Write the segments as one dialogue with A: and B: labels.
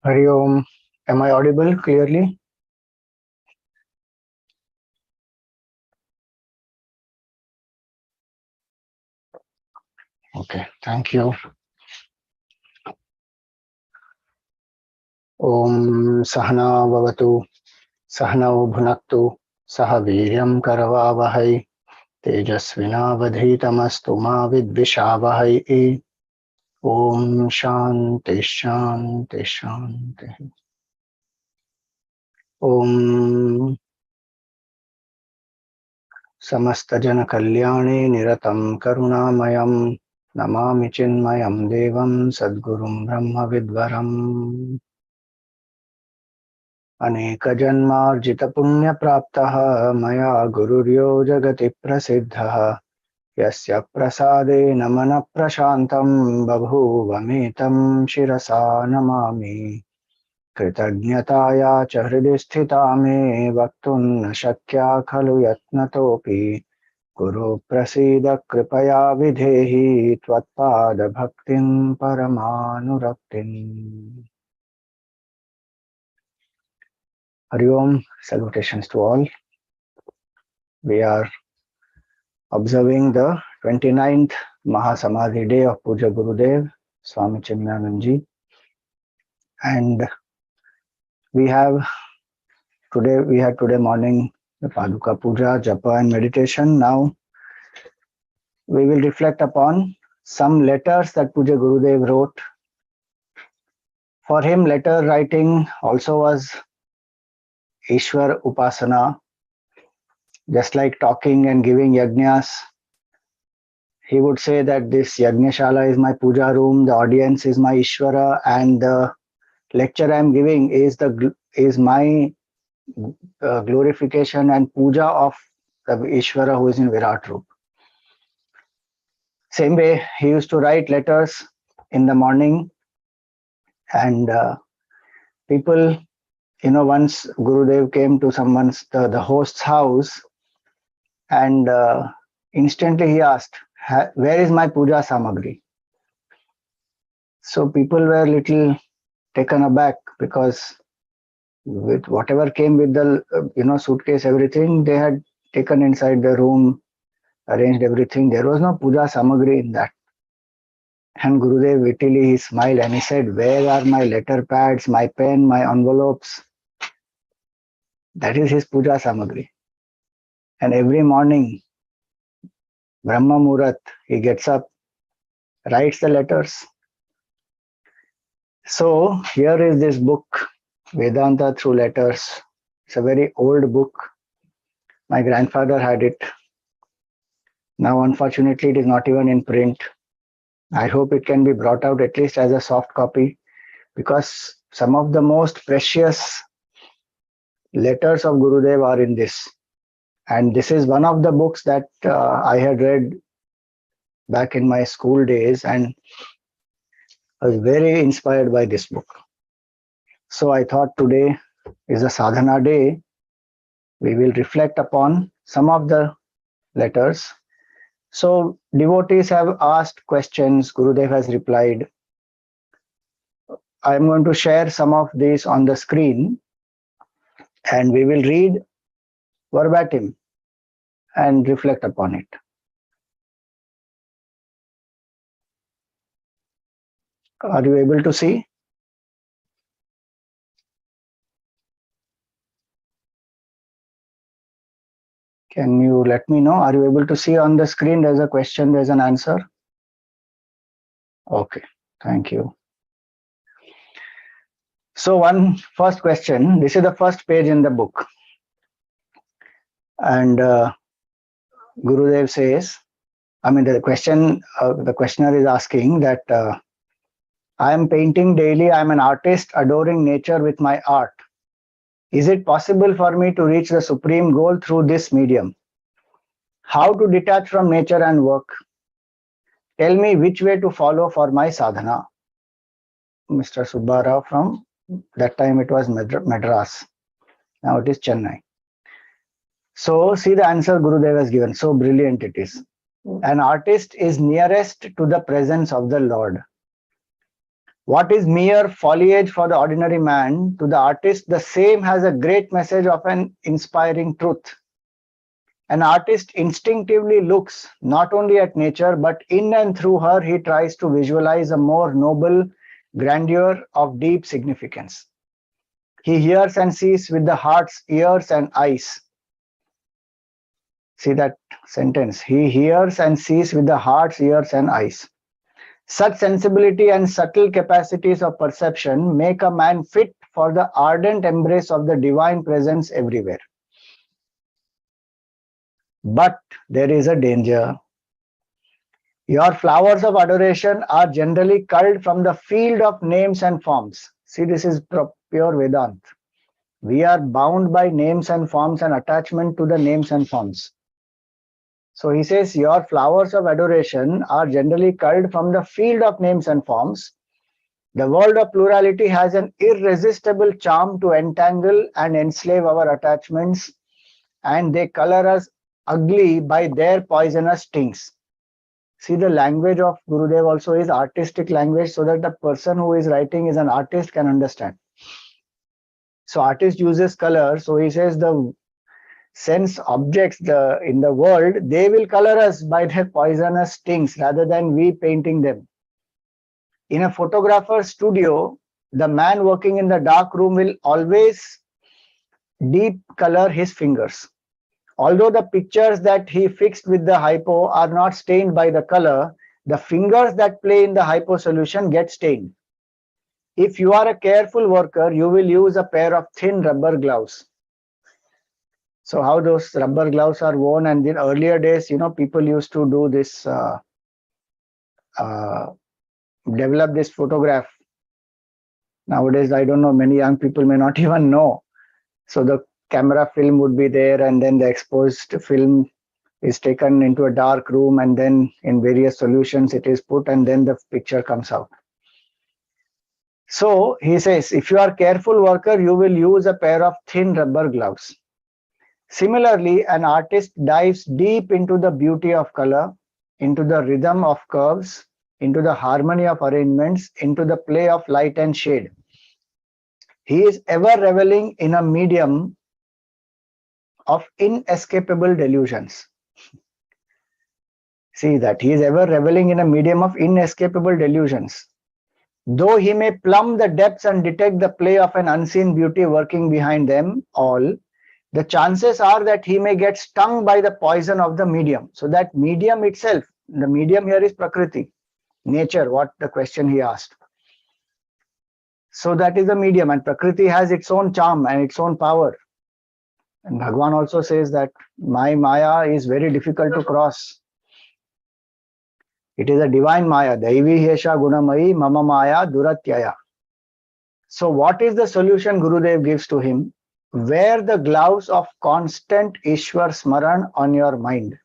A: Hari Om. Am I audible clearly? Okay, thank you. Om Sahana Bhavatu, Sahanau Bhunaktu, Sahaviryam Karavavahai, Tejasvinavadhitamastu ma vidvishavahai. Om Shanti Shanti Shanti. Om Samastajana Kalyane Niratam Karunamayam Namami Chinmayam Devam Sadgurum Brahma Vidvaram अनेकजन्मार्जितपुण्यप्राप्तः मया गुरुर्यो जगति प्रसिद्धः यस्य प्रसादेन मनः प्रशान्तं बभूवमेतं शिरसा नमामि कृतज्ञताया च हृदि स्थिता मे वक्तुं न शक्या खलु यत्नतोऽपि गुरु प्रसीद कृपया विधेहि त्वत्पादभक्तिं परमानुरक्तिम्. Hari Om, salutations to all. We are observing the 29th Mahasamadhi day of Poojya Gurudev Swami Chinmayananda, and we had today morning the Paduka Puja, Japa and meditation. Now we will reflect upon some letters that Poojya Gurudev wrote. For him, letter writing also was Ishwar Upasana, just like talking and giving yajnas. He would say that this Yajnashala is my puja room, the audience is my Ishvara, and the lecture I am giving is my glorification and puja of the Ishvara who is in Virat Roop. Same way, he used to write letters in the morning, and people, once Gurudev came to the host's house, and instantly he asked, "Where is my puja samagri?" So people were little taken aback because with whatever came with the suitcase, everything they had taken inside the room, arranged everything. There was no puja samagri in that. And Gurudev wittily he smiled and he said, "Where are my letter pads, my pen, my envelopes?" That is his puja samagri. And every morning, Brahma Murat, he gets up, writes the letters. So here is this book, Vedanta Through Letters. It's a very old book. My grandfather had it. Now, unfortunately, it is not even in print. I hope it can be brought out at least as a soft copy, because some of the most precious letters of Gurudev are in this. And this is one of the books that I had read back in my school days, and I was very inspired by this book. So I thought today is a sadhana day. We will reflect upon some of the letters. So devotees have asked questions, Gurudev has replied. I am going to share some of these on the screen, and we will read verbatim and reflect upon it. Are you able to see? Can you let me know? Are you able to see on the screen? There's a question, there's an answer. Okay, thank you. So one first question, this is the first page in the book. And Gurudev says, the questioner is asking that I am painting daily, I am an artist adoring nature with my art. Is it possible for me to reach the supreme goal through this medium? How to detach from nature and work? Tell me which way to follow for my sadhana. Mr. Subbarao from, that time it was Madras. Now it is Chennai. So see the answer Gurudev has given. So brilliant it is. An artist is nearest to the presence of the Lord. What is mere foliage for the ordinary man, to the artist, the same has a great message of an inspiring truth. An artist instinctively looks not only at nature, but in and through her, he tries to visualize a more noble grandeur of deep significance. He hears and sees with the heart's ears and eyes. See that sentence. He hears and sees with the heart's ears and eyes. Such sensibility and subtle capacities of perception make a man fit for the ardent embrace of the divine presence everywhere. But there is a danger. Your flowers of adoration are generally culled from the field of names and forms. See, this is pure Vedanta. We are bound by names and forms and attachment to the names and forms. So he says, your flowers of adoration are generally culled from the field of names and forms. The world of plurality has an irresistible charm to entangle and enslave our attachments, and they color us ugly by their poisonous stings. See, the language of Gurudev also is artistic language, so that the person who is writing is an artist can understand. So artist uses color. So he says the sense objects in the world, they will color us by their poisonous stings rather than we painting them. In a photographer's studio, the man working in the dark room will always deep color his fingers. Although the pictures that he fixed with the hypo are not stained by the color, the fingers that play in the hypo solution get stained. If you are a careful worker, you will use a pair of thin rubber gloves. So how those rubber gloves are worn, and in earlier days, people used to do this, develop this photograph. Nowadays, I don't know, many young people may not even know. So the camera film would be there, and then the exposed film is taken into a dark room, and then in various solutions it is put, and then the picture comes out. So he says, if you are a careful worker, you will use a pair of thin rubber gloves. Similarly, an artist dives deep into the beauty of color, into the rhythm of curves, into the harmony of arrangements, into the play of light and shade. He is ever reveling in a medium of inescapable delusions. See that, he is ever reveling in a medium of inescapable delusions. Though he may plumb the depths and detect the play of an unseen beauty working behind them all, the chances are that he may get stung by the poison of the medium. So that medium itself, the medium here is Prakriti, nature, what the question he asked. So that is the medium, and Prakriti has its own charm and its own power. And Bhagwan also says that my Maya is very difficult to cross. It is a divine Maya. Daivi Hesha Gunamayi Mama Maya Duratyaya. So what is the solution Gurudev gives to him? Wear the gloves of constant Ishwar Smaran on your mind.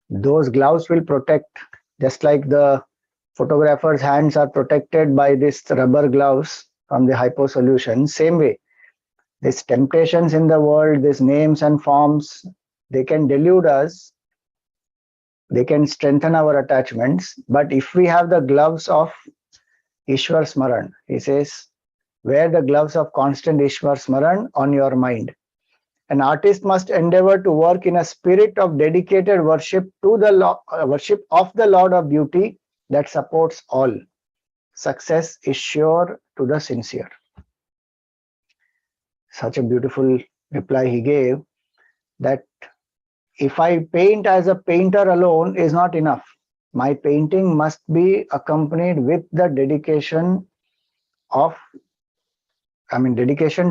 A: Those gloves will protect, just like the photographer's hands are protected by this rubber gloves from the hypo solution. Same way, these temptations in the world, these names and forms, they can delude us. They can strengthen our attachments. But if we have the gloves of Ishwar Smaran, he says, wear the gloves of constant Ishwar Smaran on your mind. An artist must endeavor to work in a spirit of dedicated worship to the worship of the Lord of Beauty that supports all. Success is sure to the sincere. Such a beautiful reply he gave, that if I paint as a painter alone is not enough. My painting must be accompanied with the dedication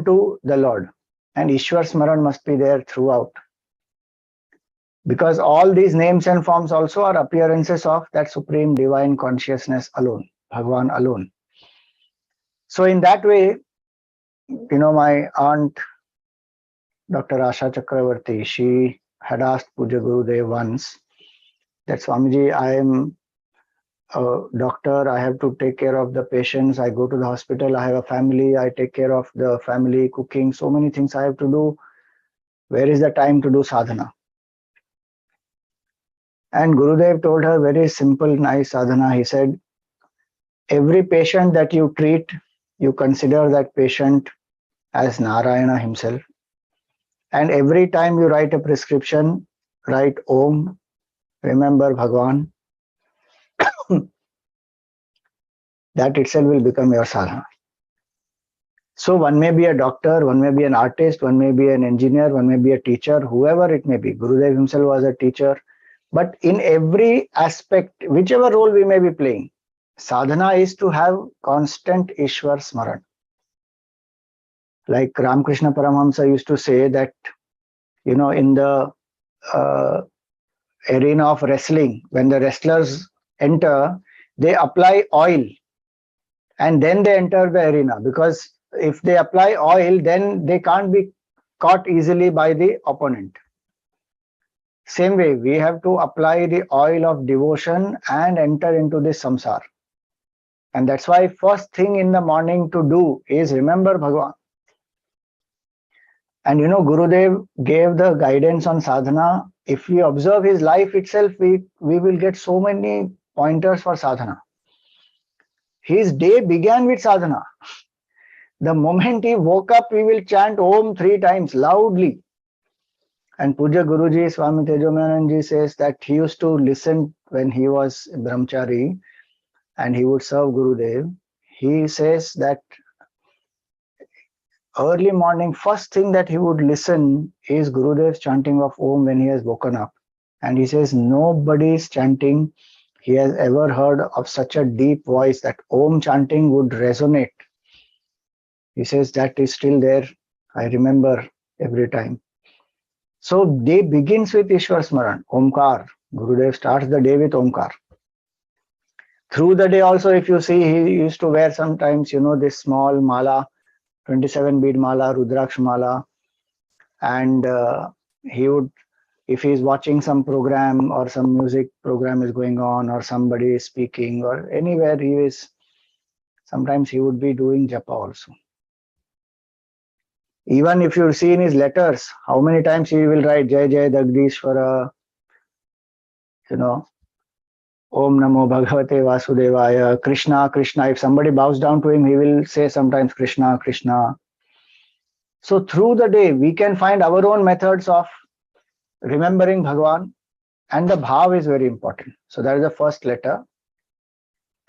A: to the Lord. And Ishwar Smaran must be there throughout. Because all these names and forms also are appearances of that supreme divine consciousness alone, Bhagwan alone. So in that way, my aunt, Dr. Asha Chakravarti, she had asked Poojya Gurudev once that, Swamiji, I am a doctor, I have to take care of the patients, I go to the hospital, I have a family, I take care of the family, cooking, so many things I have to do. Where is the time to do sadhana? And Gurudev told her very simple, nice sadhana. He said, Every patient that you treat, you consider that patient as Narayana himself. And every time you write a prescription, write Om, remember Bhagwan. That itself will become your sadhana. So one may be a doctor, one may be an artist, one may be an engineer, one may be a teacher, whoever it may be. Gurudev himself was a teacher. But in every aspect, whichever role we may be playing, sadhana is to have constant Ishwar Smaran. Like Ramakrishna Paramahamsa used to say that, in the uh, arena of wrestling, when the wrestlers enter, they apply oil and then they enter the arena, because if they apply oil, then they can't be caught easily by the opponent. Same way, we have to apply the oil of devotion and enter into this samsara. And that's why first thing in the morning to do is remember Bhagavan. And Gurudev gave the guidance on sadhana. If we observe his life itself, we will get so many pointers for sadhana. His day began with sadhana. The moment he woke up, we will chant Om 3 times loudly. And Poojya Guruji Swami Chinmayananda says that he used to listen when he was brahmachari and he would serve Gurudev. He says that early morning, first thing that he would listen is Gurudev's chanting of Om when he has woken up. And he says nobody's chanting he has ever heard of such a deep voice that Om chanting would resonate. He says that is still there. I remember every time. So day begins with Ishwar Smaran, Omkar. Gurudev starts the day with Omkar. Through the day also, if you see, he used to wear sometimes, this small mala, 27 bead mala, Rudraksh mala. And he would, if he's watching some program or some music program is going on or somebody is speaking or anywhere he is, sometimes he would be doing japa also. Even if you see in his letters, how many times he will write Jai Jai Dagdishwara, Om Namo Bhagavate Vasudevaya, Krishna, Krishna. If somebody bows down to him, he will say sometimes Krishna, Krishna. So through the day, we can find our own methods of remembering Bhagwan, and the bhav is very important. So that is the first letter.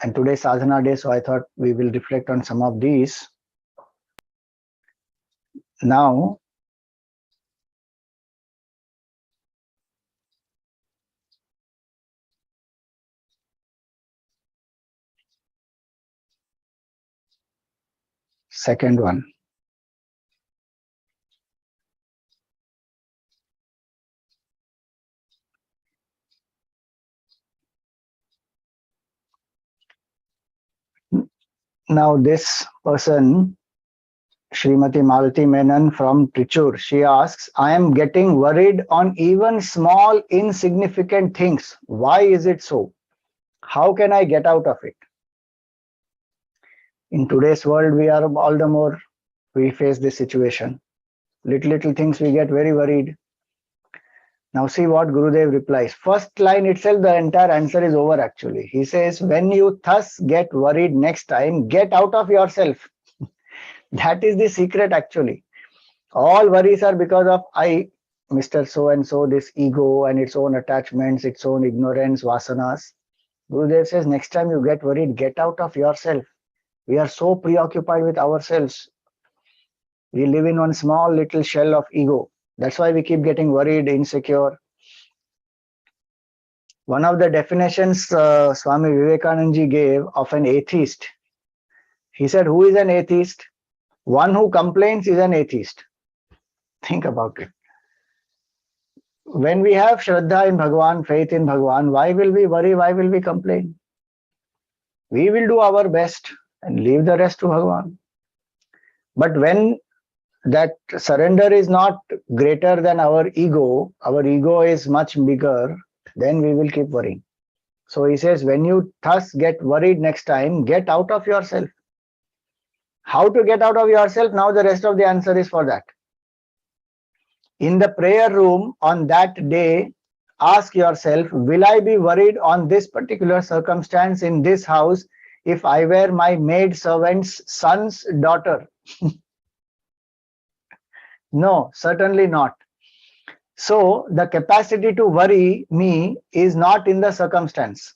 A: And today's sadhana day, so I thought we will reflect on some of these. Now, second one. Now this person, Srimati Malati Menon from Trichur, she asks, I am getting worried on even small insignificant things. Why is it so? How can I get out of it? In today's world, we are all the more, we face this situation. Little things we get very worried. Now see what Gurudev replies. First line itself, the entire answer is over actually. He says, when you thus get worried next time, get out of yourself. That is the secret actually. All worries are because of I, Mr. So-and-so, this ego and its own attachments, its own ignorance, vasanas. Gurudev says, next time you get worried, get out of yourself. We are so preoccupied with ourselves. We live in one small little shell of ego. That's why we keep getting worried, insecure. One of the definitions Swami Vivekananda gave of an atheist, he said, who is an atheist? One who complains is an atheist. Think about it. When we have Shraddha in Bhagwan, faith in Bhagwan, why will we worry? Why will we complain? We will do our best and leave the rest to Bhagwan. But when that surrender is not greater than our ego is much bigger, then we will keep worrying. So he says, when you thus get worried next time, get out of yourself. How to get out of yourself? Now the rest of the answer is for that. In the prayer room on that day, ask yourself, will I be worried on this particular circumstance in this house if I were my maid servant's son's daughter? No, certainly not. So the capacity to worry me is not in the circumstance.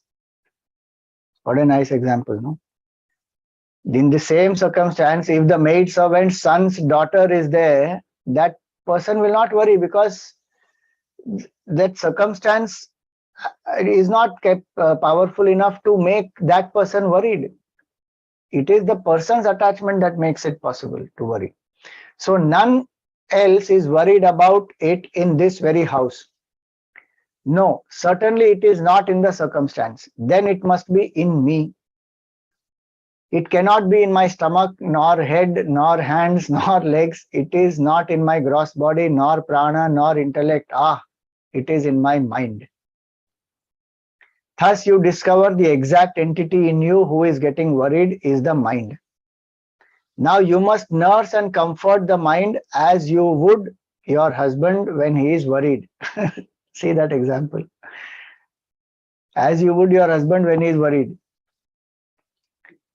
A: What a nice example, no? In the same circumstance, if the maid servant's son's daughter is there, that person will not worry, because that circumstance is not kept powerful enough to make that person worried. It is the person's attachment that makes it possible to worry. So none else is worried about it in this very house. No, certainly it is not in the circumstance. Then it must be in me. It cannot be in my stomach, nor head, nor hands, nor legs. It is not in my gross body, nor prana, nor intellect. It is in my mind. Thus you discover the exact entity in you who is getting worried is the mind. Now you must nurse and comfort the mind as you would your husband when he is worried. See that example. As you would your husband when he is worried.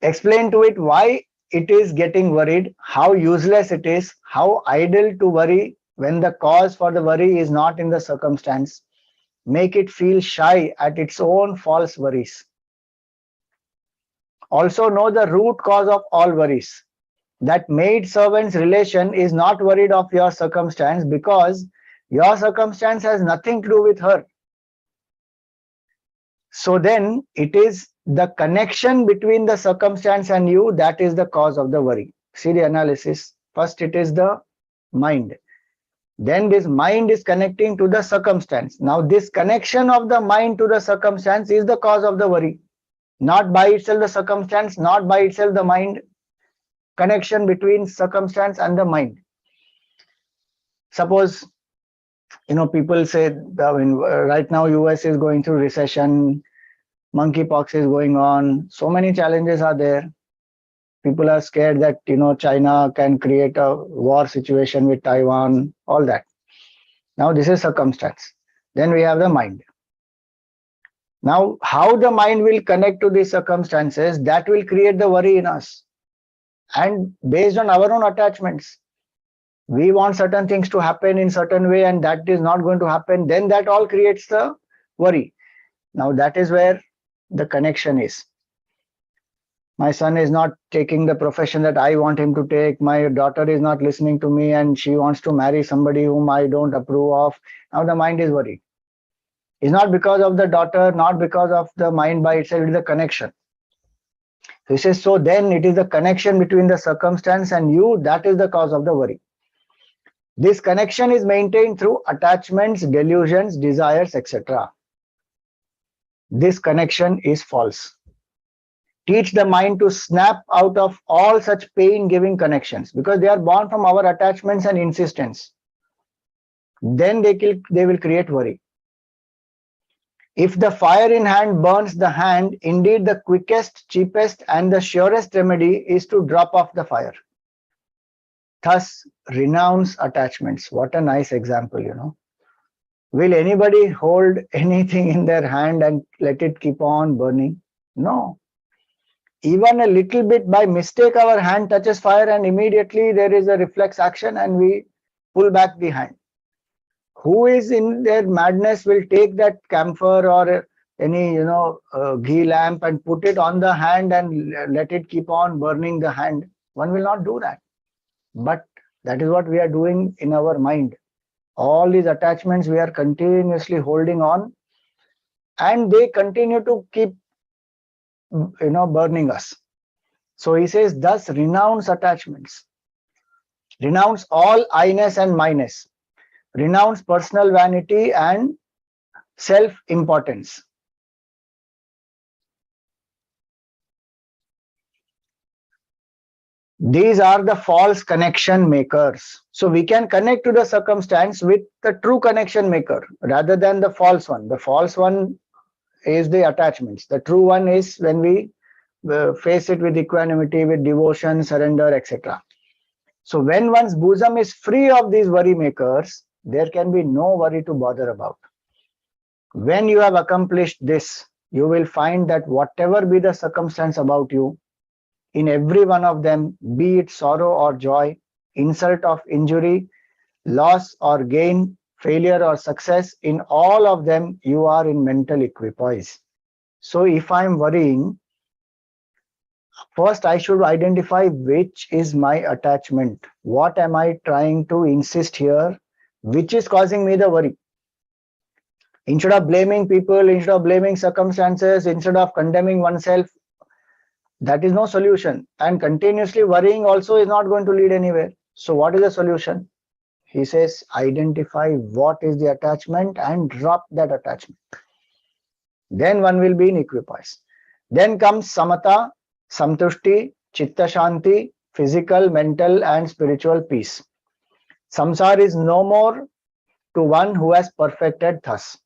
A: Explain to it why it is getting worried, how useless it is, how idle to worry when the cause for the worry is not in the circumstance. Make it feel shy at its own false worries. Also know the root cause of all worries. That maid-servant's relation is not worried of your circumstance, because your circumstance has nothing to do with her. So then it is the connection between the circumstance and you that is the cause of the worry. See the analysis. First it is the mind. Then this mind is connecting to the circumstance. Now this connection of the mind to the circumstance is the cause of the worry. Not by itself the circumstance, not by itself the mind. Connection between circumstance and the mind. Suppose, people say, right now US is going through recession, monkeypox is going on, so many challenges are there. People are scared that China can create a war situation with Taiwan, all that. Now this is circumstance. Then we have the mind. Now how the mind will connect to these circumstances, that will create the worry in us. And based on our own attachments, we want certain things to happen in certain way, and that is not going to happen. Then that all creates the worry. Now that is where the connection is. My son is not taking the profession that I want him to take. My daughter is not listening to me and she wants to marry somebody whom I don't approve of. Now the mind is worried. It's not because of the daughter, not because of the mind by itself, it is the connection. He says, so then it is the connection between the circumstance and you that is the cause of the worry. This connection is maintained through attachments, delusions, desires, etc. This connection is false. Teach the mind to snap out of all such pain-giving connections, because they are born from our attachments and insistence. Then they will create worry. If the fire in hand burns the hand, indeed the quickest, cheapest, and the surest remedy is to drop off the fire. Thus, renounce attachments. What a nice example, Will anybody hold anything in their hand and let it keep on burning? No. Even a little bit by mistake, our hand touches fire and immediately there is a reflex action and we pull back the hand. Who is in their madness will take that camphor or any ghee lamp and put it on the hand and let it keep on burning the hand? One will not do that. But that is what we are doing in our mind. All these attachments we are continuously holding on, and they continue to keep burning us. So he says, thus renounce attachments. Renounce all I-ness and my-ness. Renounce personal vanity and self-importance. These are the false connection makers. So we can connect to the circumstance with the true connection maker rather than the false one. The false one is the attachments. The true one is when we face it with equanimity, with devotion, surrender, etc. So when one's bosom is free of these worry makers, there can be no worry to bother about. When you have accomplished this, you will find that whatever be the circumstance about you, in every one of them, be it sorrow or joy, insult or injury, loss or gain, failure or success, in all of them, you are in mental equipoise. So if I'm worrying, first I should identify which is my attachment. What am I trying to insist here? Which is causing me the worry? Instead of blaming people, instead of blaming circumstances, instead of condemning oneself, that is no solution. And continuously worrying also is not going to lead anywhere. So what is the solution? He says, identify what is the attachment and drop that attachment. Then one will be in equipoise. Then comes samatha, samtushti, chitta shanti, physical, mental and spiritual peace. Samsara is no more to one who has perfected thus.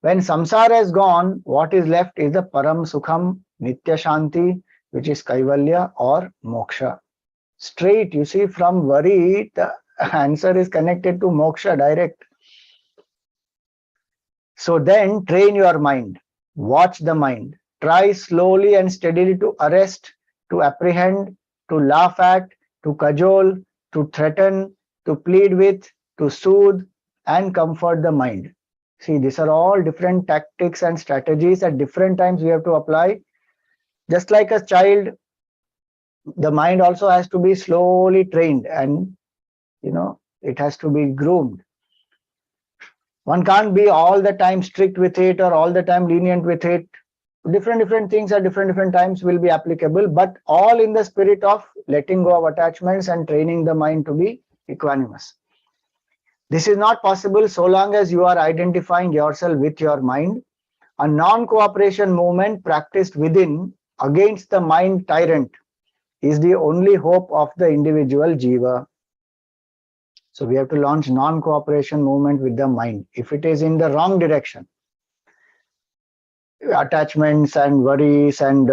A: When samsara is gone, what is left is the param sukham, nitya shanti, which is kaivalya or moksha. Straight, you see, from worry, the answer is connected to moksha direct. So then train your mind, watch the mind, try slowly and steadily to arrest, to apprehend, to laugh at, to cajole, to threaten, to plead with, to soothe and comfort the mind. See, these are all different tactics and strategies at different times we have to apply. Just like a child, the mind also has to be slowly trained and, it has to be groomed. One can't be all the time strict with it or all the time lenient with it. Different things at different times will be applicable, but all in the spirit of letting go of attachments and training the mind to be equanimous. This is not possible so long as you are identifying yourself with your mind. A non-cooperation movement practiced within against the mind tyrant is the only hope of the individual jiva. So we have to launch non-cooperation movement with the mind. If it is in the wrong direction, attachments and worries and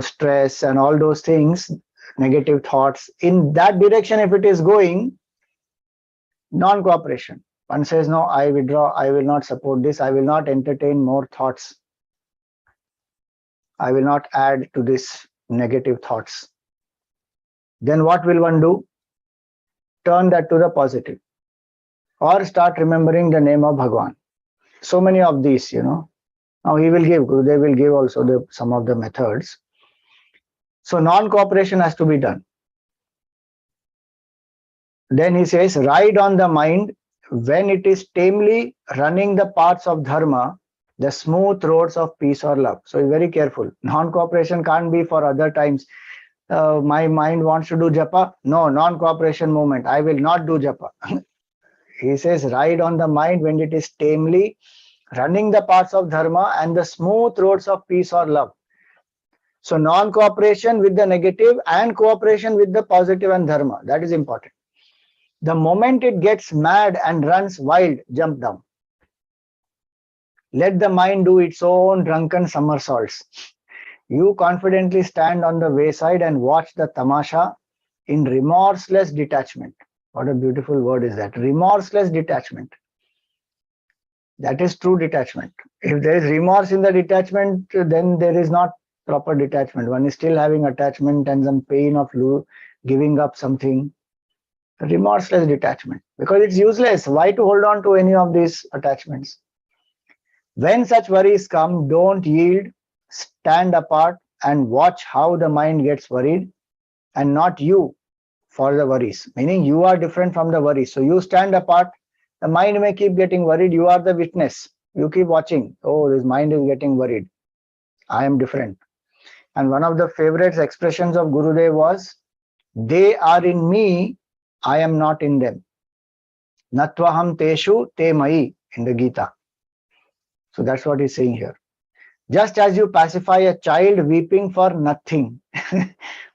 A: stress and all those things, negative thoughts, in that direction if it is going, non-cooperation. One says, no, I withdraw, I will not support this, I will not entertain more thoughts, I will not add to this negative thoughts. Then what will one do? Turn that to the positive or start remembering the name of Bhagwan. So many of these, Now he will give, Gurudev will give also some of the methods. So non-cooperation has to be done. Then he says, ride on the mind when it is tamely running the paths of dharma, the smooth roads of peace or love. So be very careful. Non-cooperation can't be for other times. My mind wants to do japa. No, non-cooperation movement. I will not do japa. He says, ride on the mind when it is tamely running the paths of dharma and the smooth roads of peace or love. So non-cooperation with the negative and cooperation with the positive and dharma. That is important. The moment it gets mad and runs wild, jump down. Let the mind do its own drunken somersaults. You confidently stand on the wayside and watch the tamasha in remorseless detachment. What a beautiful word is that. Remorseless detachment. That is true detachment. If there is remorse in the detachment, then there is not proper detachment. One is still having attachment and some pain of giving up something. Remorseless detachment. Because it's useless. Why to hold on to any of these attachments? When such worries come, don't yield. Stand apart and watch how the mind gets worried and not you for the worries. Meaning you are different from the worries. So you stand apart. The mind may keep getting worried. You are the witness. You keep watching. Oh, this mind is getting worried. I am different. And one of the favorite expressions of Gurudev was, they are in me, I am not in them. Natvaham teshu te mai in the Gita. So that's what he's saying here. Just as you pacify a child weeping for nothing.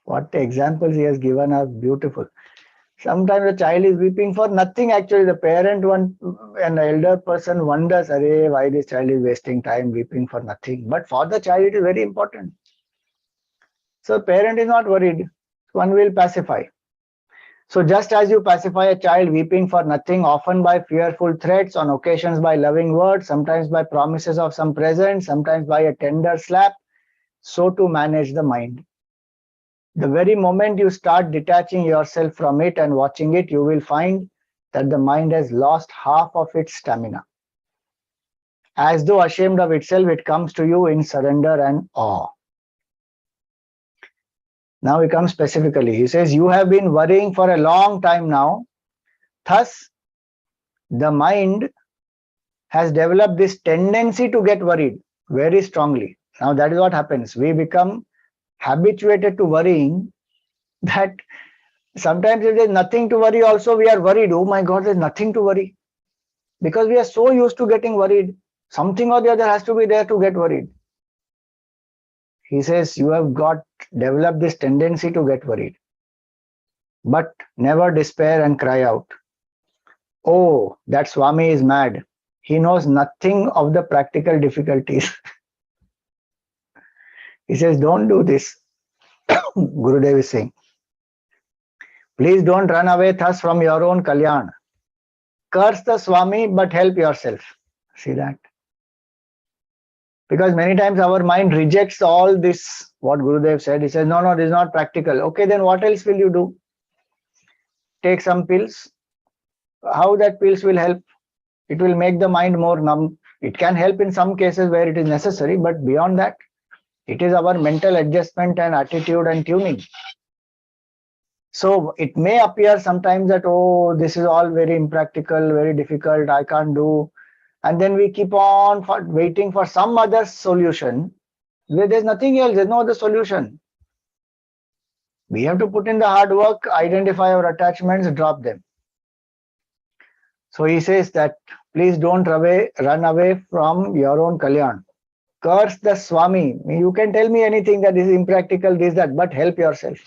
A: What the examples he has given are beautiful. Sometimes the child is weeping for nothing. Actually, the parent, an elder person wonders, why this child is wasting time weeping for nothing. But for the child, it is very important. So parent is not worried. One will pacify. So just as you pacify a child weeping for nothing, often by fearful threats, on occasions by loving words, sometimes by promises of some present, sometimes by a tender slap, so to manage the mind. The very moment you start detaching yourself from it and watching it, you will find that the mind has lost half of its stamina. As though ashamed of itself, it comes to you in surrender and awe. Now he comes specifically. He says, you have been worrying for a long time now. Thus, the mind has developed this tendency to get worried very strongly. Now that is what happens. We become habituated to worrying that sometimes if there's nothing to worry also, we are worried. Oh my God, there's nothing to worry. Because we are so used to getting worried. Something or the other has to be there to get worried. He says, you have developed this tendency to get worried. But never despair and cry out. Oh, that Swami is mad. He knows nothing of the practical difficulties. He says, don't do this. Gurudev is saying, please don't run away thus from your own kalyan. Curse the Swami, but help yourself. See that? Because many times our mind rejects all this, what Gurudev said. He says, no, this is not practical. Okay, then what else will you do? Take some pills. How that pills will help? It will make the mind more numb. It can help in some cases where it is necessary, but beyond that, it is our mental adjustment and attitude and tuning. So it may appear sometimes that, oh, this is all very impractical, very difficult, I can't do. And then we keep on waiting for some other solution where there's nothing else, there's no other solution. We have to put in the hard work, identify our attachments, drop them. So he says that please don't run away from your own kalyan. Curse the Swami. You can tell me anything that is impractical, this, that, but help yourself.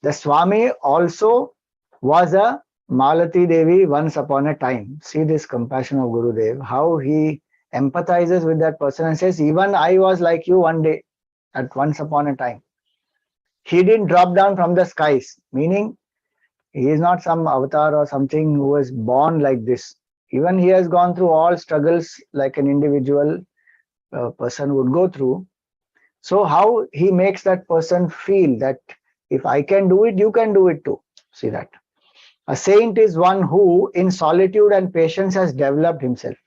A: The Swami also was a Malati Devi once upon a time. See this compassion of Gurudev, how he empathizes with that person and says, even I was like you one day, at once upon a time. He didn't drop down from the skies, meaning he is not some avatar or something who was born like this. Even he has gone through all struggles like an individual person would go through. So how he makes that person feel that if I can do it, you can do it too. See that. A saint is one who in solitude and patience has developed himself.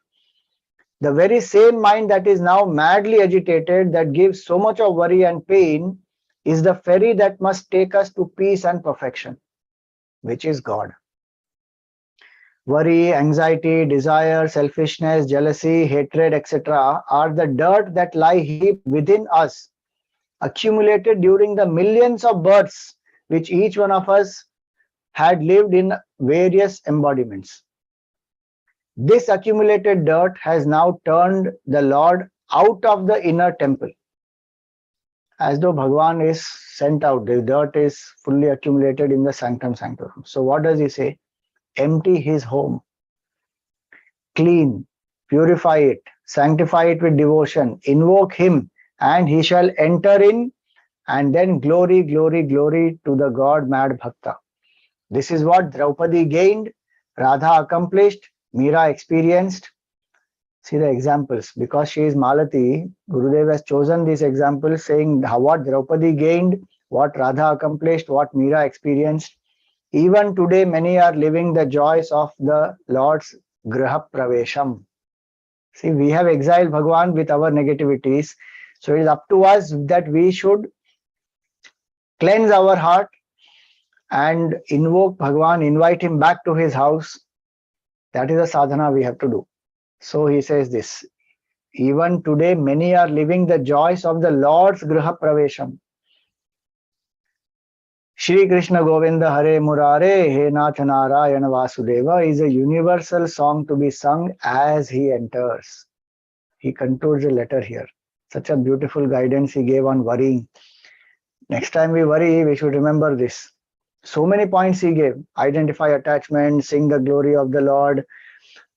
A: The very same mind that is now madly agitated, that gives so much of worry and pain, is the ferry that must take us to peace and perfection, which is God. Worry, anxiety, desire, selfishness, jealousy, hatred, etc. are the dirt that lie heaped within us, accumulated during the millions of births which each one of us had lived in various embodiments. This accumulated dirt has now turned the Lord out of the inner temple. As though Bhagavan is sent out, the dirt is fully accumulated in the sanctum sanctorum. So what does he say? Empty his home, clean, purify it, sanctify it with devotion, invoke him, and he shall enter in, and then glory, glory, glory to the God mad Bhakta. This is what Draupadi gained, Radha accomplished, Meera experienced. See the examples. Because she is Malati, Gurudev has chosen these examples saying what Draupadi gained, what Radha accomplished, what Meera experienced. Even today, many are living the joys of the Lord's Griha Pravesham. See, we have exiled Bhagavan with our negativities. So it is up to us that we should cleanse our heart and invoke Bhagavan, invite him back to his house. That is a sadhana we have to do. So he says this, even today many are living the joys of the Lord's Griha Pravesham. Shri Krishna Govinda Hare Murare, He Nath Narayana Vasudeva is a universal song to be sung as he enters. He concludes the letter here. Such a beautiful guidance he gave on worrying. Next time we worry, we should remember this. So many points he gave. Identify attachment, sing the glory of the Lord,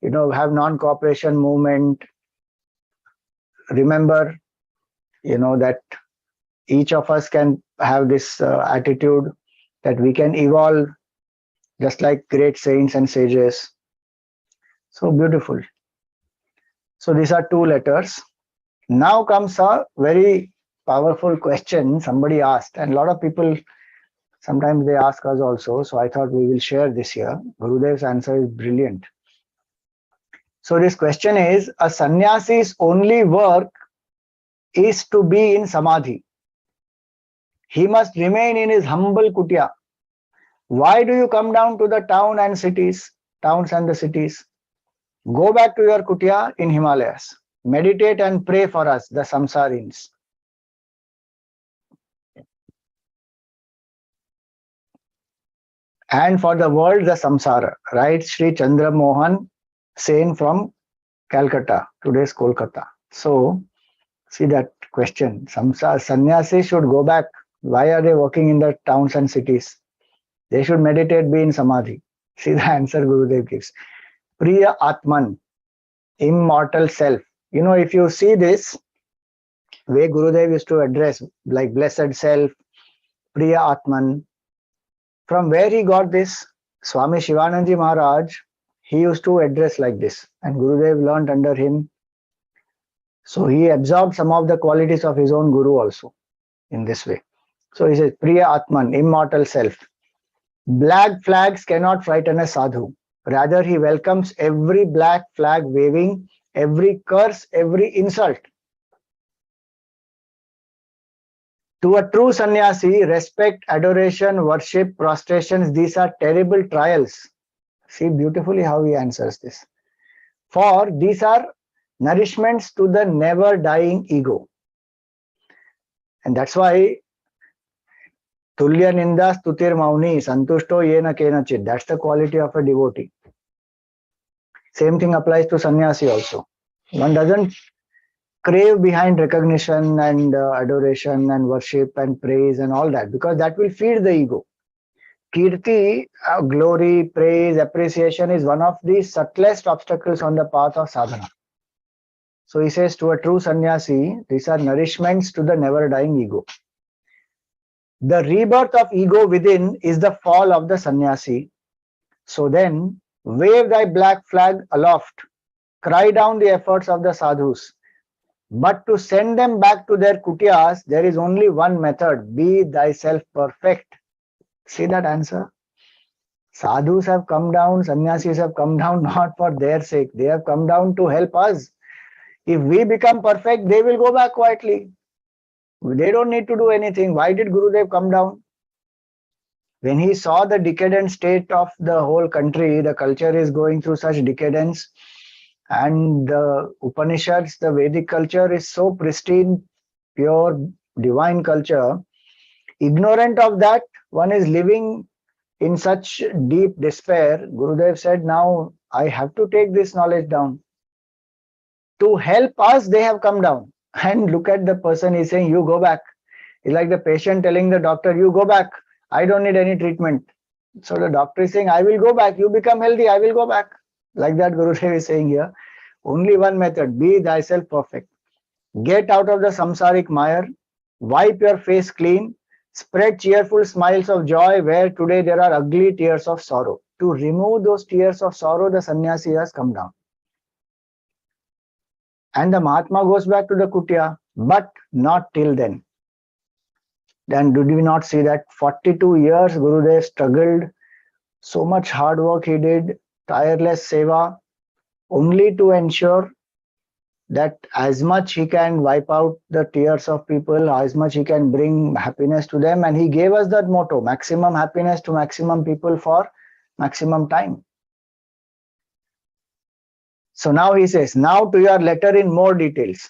A: have non-cooperation movement. Remember, that each of us can have this attitude that we can evolve just like great saints and sages. So beautiful. So these are two letters. Now comes a very powerful question somebody asked, and a lot of people sometimes they ask us also. So I thought we will share this here. Gurudev's answer is brilliant. So this question is, a sannyasi's only work is to be in samadhi. He must remain in his humble kutia. Why do you come down to the towns and the cities? Go back to your kutia in Himalayas. Meditate and pray for us, the samsarins. And for the world, the samsara, right? Sri Chandra Mohan Sen from Calcutta, today's Kolkata. So, see that question. Sannyasis should go back. Why are they working in the towns and cities? They should meditate, be in samadhi. See the answer Gurudev gives. Priya Atman, immortal self. You know, if you see this, way Gurudev used to address, like blessed self, Priya Atman. From where he got this? Swami Shivanandaji Maharaj, he used to address like this, and Gurudev learned under him. So he absorbed some of the qualities of his own Guru also in this way. So he says, Priya Atman, immortal self. Black flags cannot frighten a sadhu. Rather, he welcomes every black flag waving, every curse, every insult. To a true sannyasi, respect, adoration, worship, prostrations, these are terrible trials. See beautifully how he answers this. For these are nourishments to the never dying ego. And that's why Tulya Ninda Stutir Mauni Santushto Yena Kenachit. That's the quality of a devotee. Same thing applies to sannyasi also. One doesn't crave behind recognition and adoration and worship and praise and all that, because that will feed the ego. Kirti, glory, praise, appreciation is one of the subtlest obstacles on the path of sadhana. So he says, to a true sannyasi, these are nourishments to the never dying ego. The rebirth of ego within is the fall of the sannyasi. So then, wave thy black flag aloft, cry down the efforts of the sadhus. But to send them back to their kutiyas, there is only one method: be thyself perfect. See that answer? Sadhus have come down, sannyasis have come down not for their sake. They have come down to help us. If we become perfect, they will go back quietly. They don't need to do anything. Why did Gurudev come down? When he saw the decadent state of the whole country, the culture is going through such decadence, and the Upanishads, the Vedic culture is so pristine, pure, divine culture. Ignorant of that, one is living in such deep despair. Gurudev said, now I have to take this knowledge down. To help us, they have come down. And look at the person, he's saying, you go back. It's like the patient telling the doctor, you go back. I don't need any treatment. So the doctor is saying, I will go back. You become healthy, I will go back. Like that Gurudev is saying here. Only one method, be thyself perfect. Get out of the samsaric mire. Wipe your face clean. Spread cheerful smiles of joy where today there are ugly tears of sorrow. To remove those tears of sorrow, the sannyasi has come down. And the Mahatma goes back to the kutia, but not till then. Then did we not see that 42 years Gurudev struggled, so much hard work he did, tireless seva, only to ensure that as much he can wipe out the tears of people, as much he can bring happiness to them. And he gave us that motto, maximum happiness to maximum people for maximum time. So now he says, now to your letter in more details.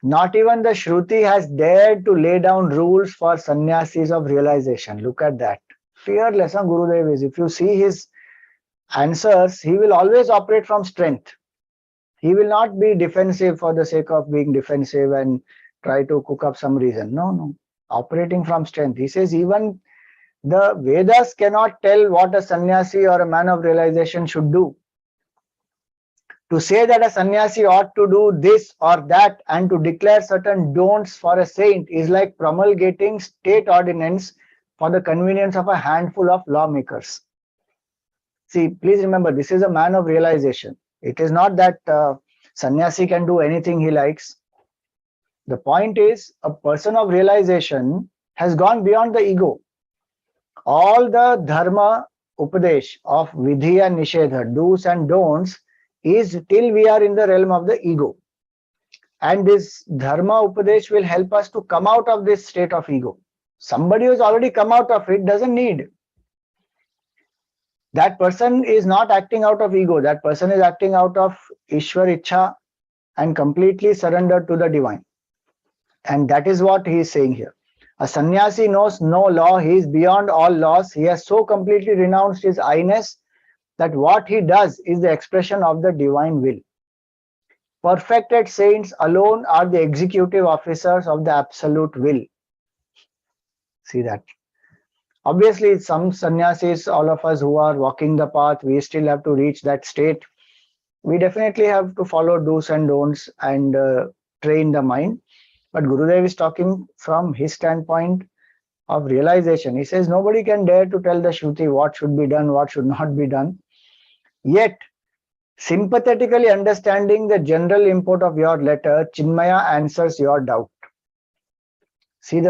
A: Not even the Shruti has dared to lay down rules for sannyasis of realization. Look at that. Fearless, huh, Gurudev is. If you see his answers, he will always operate from strength. He will not be defensive for the sake of being defensive and try to cook up some reason. No. Operating from strength. He says even the Vedas cannot tell what a sannyasi or a man of realization should do. To say that a sannyasi ought to do this or that and to declare certain don'ts for a saint is like promulgating state ordinance for the convenience of a handful of lawmakers. See, please remember, this is a man of realization. It is not that sannyasi can do anything he likes. The point is, a person of realization has gone beyond the ego. All the dharma upadesh of vidhi and nishedha, do's and don'ts, is till we are in the realm of the ego. And this dharma upadesh will help us to come out of this state of ego. Somebody who's already come out of it doesn't need. That person is not acting out of ego. That person is acting out of Ishwar Ichha and completely surrendered to the divine. And that is what he is saying here. A sannyasi knows no law. He is beyond all laws. He has so completely renounced his I-ness that what he does is the expression of the divine will. Perfected saints alone are the executive officers of the absolute will. See that. Obviously, some sannyasis, all of us who are walking the path, we still have to reach that state. We definitely have to follow do's and don'ts and train the mind. But Gurudev is talking from his standpoint of realization. He says nobody can dare to tell the Shruti what should be done, what should not be done. Yet, sympathetically understanding the general import of your letter, Chinmaya answers your doubt. See,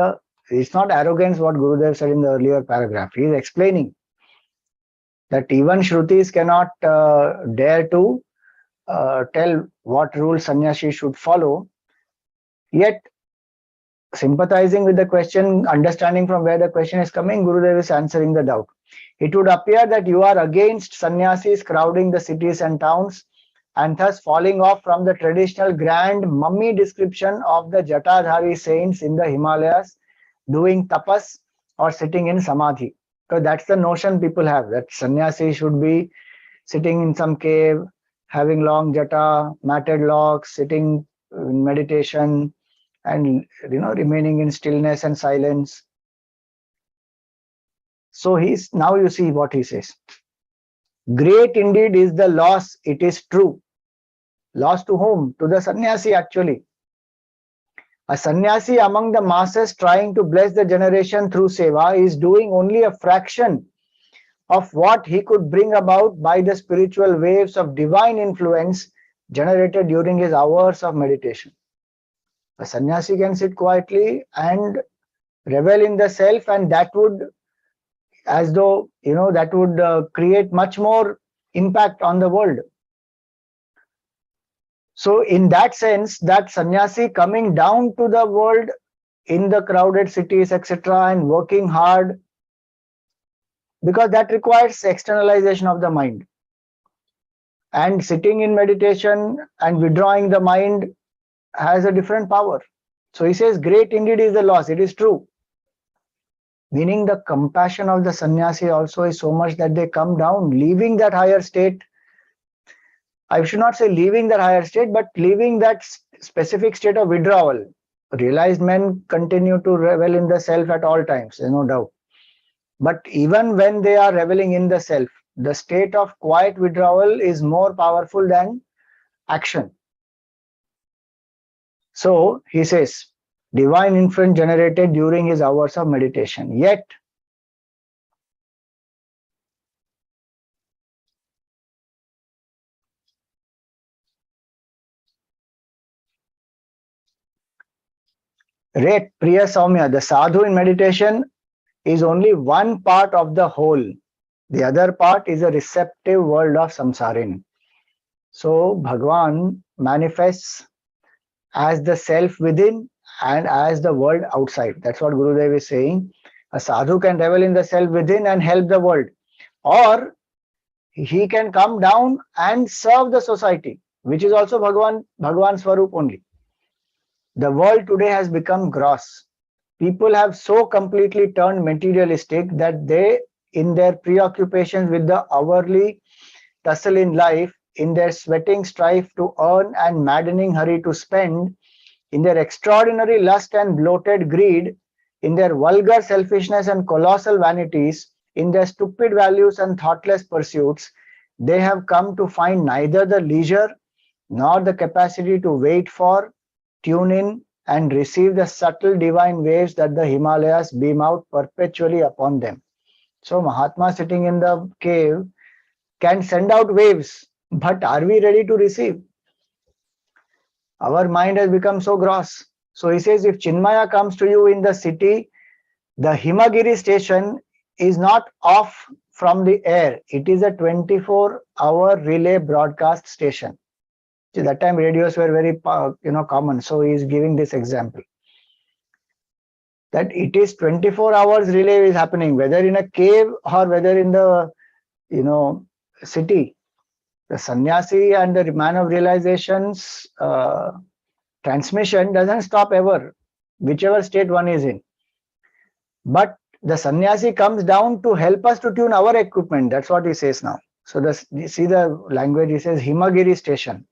A: it's not arrogance what Gurudev said in the earlier paragraph. He is explaining that even Shrutis cannot dare to tell what rules sannyasi should follow. Yet, sympathizing with the question, understanding from where the question is coming, Gurudev is answering the doubt. It would appear that you are against sannyasis crowding the cities and towns and thus falling off from the traditional grand mummy description of the Jatadhari saints in the Himalayas doing tapas or sitting in samadhi. Because that's the notion people have, that sannyasi should be sitting in some cave, having long jata, matted locks, sitting in meditation, and remaining in stillness and silence. So now you see what he says. Great indeed is the loss, it is true. Loss to whom? To the sannyasi actually. A sannyasi among the masses trying to bless the generation through seva is doing only a fraction of what he could bring about by the spiritual waves of divine influence generated during his hours of meditation. A sannyasi can sit quietly and revel in the self, and that would, as though, that would create much more impact on the world. So in that sense, that sannyasi coming down to the world in the crowded cities, etc., and working hard, because that requires externalization of the mind. And sitting in meditation and withdrawing the mind has a different power. So he says, great indeed is the loss. It is true. Meaning the compassion of the sannyasi also is so much that they come down, leaving that higher state. I should not say leaving that higher state, but leaving that specific state of withdrawal. Realized men continue to revel in the self at all times, there's no doubt. But even when they are reveling in the self, the state of quiet withdrawal is more powerful than action. So he says, divine influence generated during his hours of meditation. Yet, Priya Saumya, the sadhu in meditation is only one part of the whole. The other part is a receptive world of samsarin. So Bhagwan manifests as the self within and as the world outside. That's what Gurudev is saying. A sadhu can revel in the self within and help the world. Or he can come down and serve the society, which is also Bhagwan Swarup only. The world today has become gross. People have so completely turned materialistic that they, in their preoccupations with the hourly tussle in life, in their sweating strife to earn and maddening hurry to spend, in their extraordinary lust and bloated greed, in their vulgar selfishness and colossal vanities, in their stupid values and thoughtless pursuits, they have come to find neither the leisure nor the capacity to wait for, tune in, and receive the subtle divine waves that the Himalayas beam out perpetually upon them. So Mahatma sitting in the cave can send out waves, but are we ready to receive? Our mind has become so gross. So he says, if Chinmaya comes to you in the city, the Himagiri station is not off from the air. It is a 24-hour relay broadcast station. See, that time radios were very common. So he is giving this example. That it is 24 hours relay is happening, whether in a cave or whether in the city. The sannyasi and the man of realization's transmission doesn't stop ever, whichever state one is in. But the sannyasi comes down to help us to tune our equipment. That's what he says now. So you see the language, he says Himagiri station.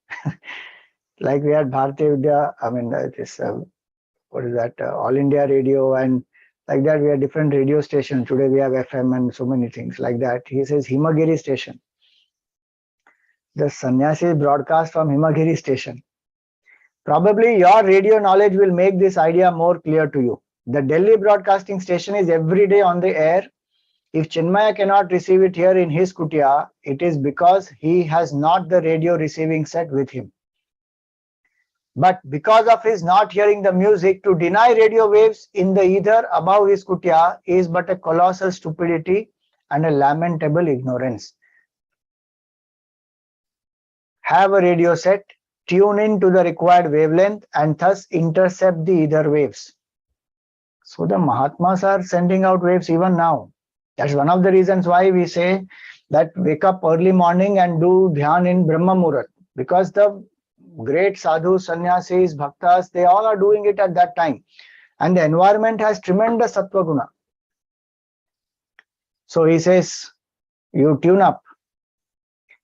A: Like we had Bharati Vidya, what is that, All India Radio, and like that we have different radio stations. Today we have FM and so many things like that. He says Himagiri station. The sannyasi broadcast from Himagiri station. Probably your radio knowledge will make this idea more clear to you. The Delhi broadcasting station is every day on the air. If Chinmaya cannot receive it here in his kutia, it is because he has not the radio receiving set with him. But because of his not hearing the music, to deny radio waves in the ether above his kutia is but a colossal stupidity and a lamentable ignorance. Have a radio set, tune in to the required wavelength, and thus intercept the ether waves. So the Mahatmas are sending out waves even now. That's one of the reasons why we say that wake up early morning and do dhyan in Brahma Muhurat, because the great sadhus, sannyasis, bhaktas, they all are doing it at that time. And the environment has tremendous sattva guna. So he says, you tune up.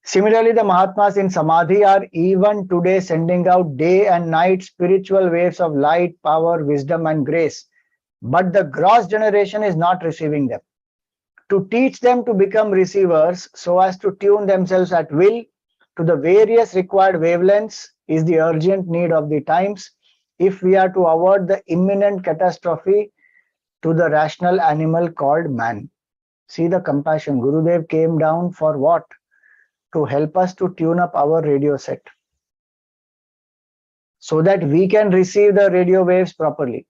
A: Similarly, the Mahatmas in Samadhi are even today sending out day and night spiritual waves of light, power, wisdom and grace. But the gross generation is not receiving them. To teach them to become receivers so as to tune themselves at will to the various required wavelengths is the urgent need of the times if we are to avoid the imminent catastrophe to the rational animal called man. See the compassion. Gurudev came down for what? To help us to tune up our radio set so that we can receive the radio waves properly.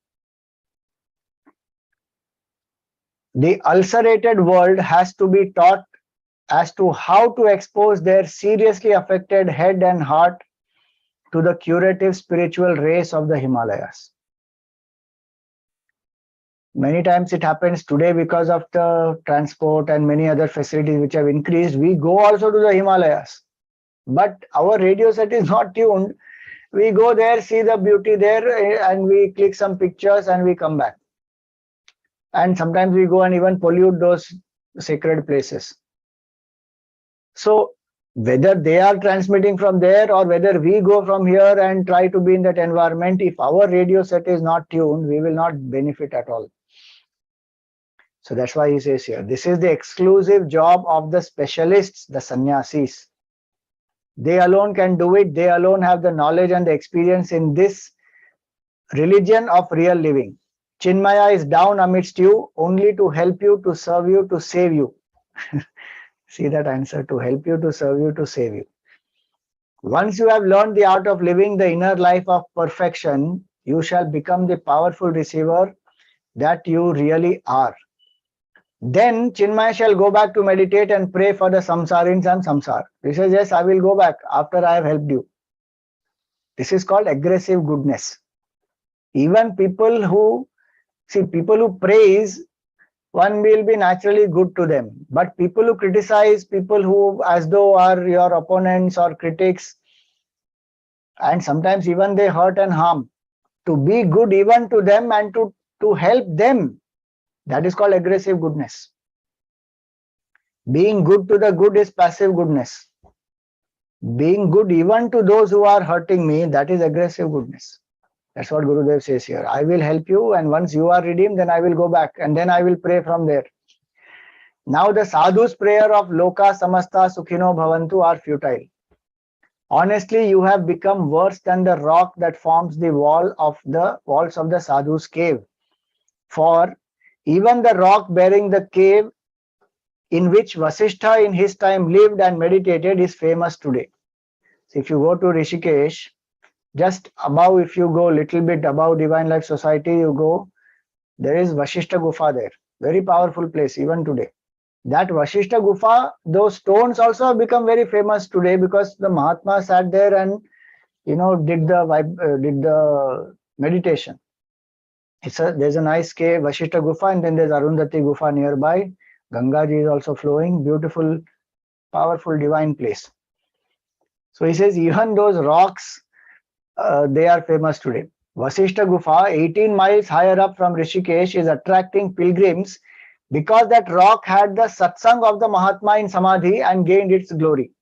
A: The ulcerated world has to be taught as to how to expose their seriously affected head and heart to the curative spiritual rays of the Himalayas. Many times it happens today because of the transport and many other facilities which have increased. We go also to the Himalayas, but our radio set is not tuned. We go there, see the beauty there, and we click some pictures and we come back. And sometimes we go and even pollute those sacred places. So whether they are transmitting from there or whether we go from here and try to be in that environment, if our radio set is not tuned, we will not benefit at all. So that's why he says here, this is the exclusive job of the specialists, the sannyasis. They alone can do it. They alone have the knowledge and the experience in this religion of real living. Chinmaya is down amidst you only to help you, to serve you, to save you. See that answer, to help you, to serve you, to save you. Once you have learned the art of living the inner life of perfection, you shall become the powerful receiver that you really are. Then Chinmaya shall go back to meditate and pray for the samsarins and samsar. He says, yes, I will go back after I have helped you. This is called aggressive goodness. Even people who praise, one will be naturally good to them. But people who criticize, people who as though are your opponents or critics, and sometimes even they hurt and harm, to be good even to them and to help them, that is called aggressive goodness. Being good to the good is passive goodness. Being good even to those who are hurting me, that is aggressive goodness. That's what Gurudev says here. I will help you, and once you are redeemed, then I will go back and then I will pray from there. Now the sadhu's prayer of Loka Samasta Sukhino Bhavantu are futile. Honestly, you have become worse than the rock that forms the walls of the sadhu's cave. For even the rock bearing the cave in which Vasishtha in his time lived and meditated is famous today. So if you go to Rishikesh, just above, if you go a little bit above Divine Life Society, you go, there is Vasishtha Gufa there. Very powerful place even today. That Vasishtha Gufa, those stones also have become very famous today because the Mahatma sat there and did the meditation. There's a nice cave, Vasishtha Gufa, and then there's Arundhati Gufa nearby. Gangaji is also flowing, beautiful, powerful, divine place. So he says even those rocks, they are famous today. Vasishtha Gufa, 18 miles higher up from Rishikesh, is attracting pilgrims because that rock had the satsang of the Mahatma in Samadhi and gained its glory.